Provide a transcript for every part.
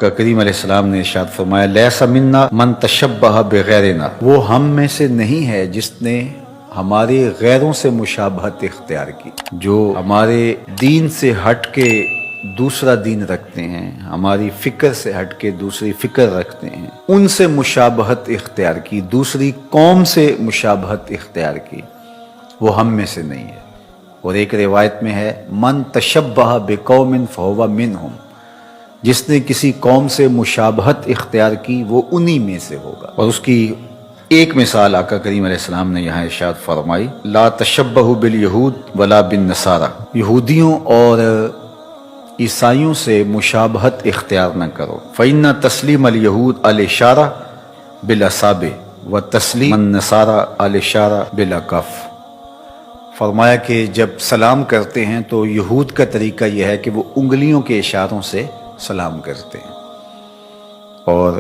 آقا کریم علیہ السلام نے ارشاد فرمایا لیس منا من تشبہ بغیرنا، وہ ہم میں سے نہیں ہے جس نے ہمارے غیروں سے مشابہت اختیار کی، جو ہمارے دین سے ہٹ کے دوسرا دین رکھتے ہیں، ہماری فکر سے ہٹ کے دوسری فکر رکھتے ہیں، ان سے مشابہت اختیار کی، دوسری قوم سے مشابہت اختیار کی، وہ ہم میں سے نہیں ہے۔ اور ایک روایت میں ہے من تشبہ بقوم فہو منہم، جس نے کسی قوم سے مشابہت اختیار کی وہ انہی میں سے ہوگا۔ اور اس کی ایک مثال آقا کریم علیہ السلام نے یہاں ارشاد فرمائی لا تشبہوا بالیہود ولا بالنصارى، یہودیوں اور عیسائیوں سے مشابہت اختیار نہ کرو، فإن تسلیم الیہود الاشارہ بالاصابع وتسلیم النصارى الاشارہ بالاکف۔ فرمایا کہ جب سلام کرتے ہیں تو یہود کا طریقہ یہ ہے کہ وہ انگلیوں کے اشاروں سے سلام کرتے ہیں، اور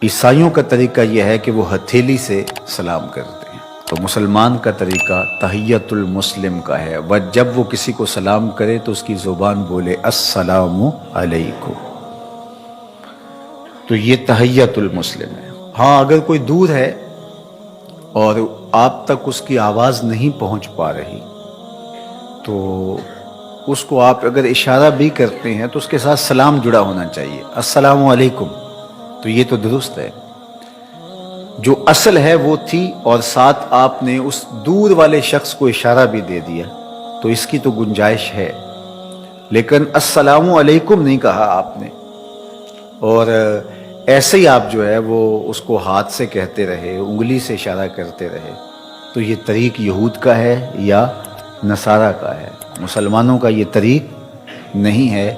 عیسائیوں کا طریقہ یہ ہے کہ وہ ہتھیلی سے سلام کرتے ہیں۔ تو مسلمان کا طریقہ تحیت المسلم کا ہے، جب وہ کسی کو سلام کرے تو اس کی زبان بولے السلام علیکم، تو یہ تحیت المسلم ہے۔ ہاں اگر کوئی دور ہے اور آپ تک اس کی آواز نہیں پہنچ پا رہی تو اس کو آپ اگر اشارہ بھی کرتے ہیں تو اس کے ساتھ سلام جڑا ہونا چاہیے، السلام علیکم، تو یہ تو درست ہے۔ جو اصل ہے وہ تھی اور ساتھ آپ نے اس دور والے شخص کو اشارہ بھی دے دیا تو اس کی تو گنجائش ہے، لیکن السلام علیکم نہیں کہا آپ نے، اور ایسے ہی آپ جو ہے وہ اس کو ہاتھ سے کہتے رہے، انگلی سے اشارہ کرتے رہے، تو یہ طریق یہود کا ہے یا نصارہ کا ہے؟ مسلمانوں کا یہ طریق نہیں ہے۔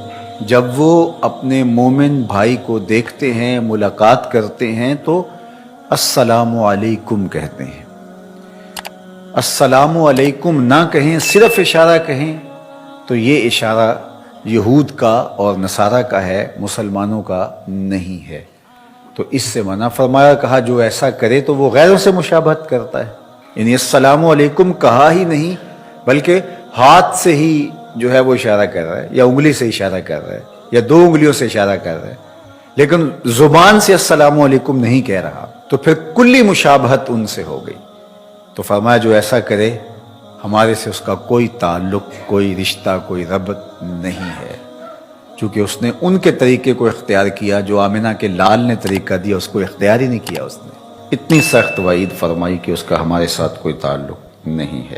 جب وہ اپنے مومن بھائی کو دیکھتے ہیں، ملاقات کرتے ہیں تو السلام علیکم کہتے ہیں، السلام علیکم نہ کہیں، صرف اشارہ کہیں، تو یہ اشارہ یہود کا اور نصارہ کا ہے، مسلمانوں کا نہیں ہے۔ تو اس سے منع فرمایا، کہا جو ایسا کرے تو وہ غیروں سے مشابہت کرتا ہے، یعنی السلام علیکم کہا ہی نہیں بلکہ ہاتھ سے ہی جو ہے وہ اشارہ کر رہا ہے، یا انگلی سے اشارہ کر رہا ہے، یا دو انگلیوں سے اشارہ کر رہا ہے، لیکن زبان سے السلام علیکم نہیں کہہ رہا، تو پھر کلی مشابہت ان سے ہو گئی۔ تو فرمایا جو ایسا کرے ہمارے سے اس کا کوئی تعلق، کوئی رشتہ، کوئی ربط نہیں ہے، چونکہ اس نے ان کے طریقے کو اختیار کیا جو آمنہ کے لال نے طریقہ دیا، اس کو اختیار ہی نہیں کیا، اس نے اتنی سخت وعید فرمائی کہ اس کا ہمارے ساتھ کوئی تعلق نہیں ہے۔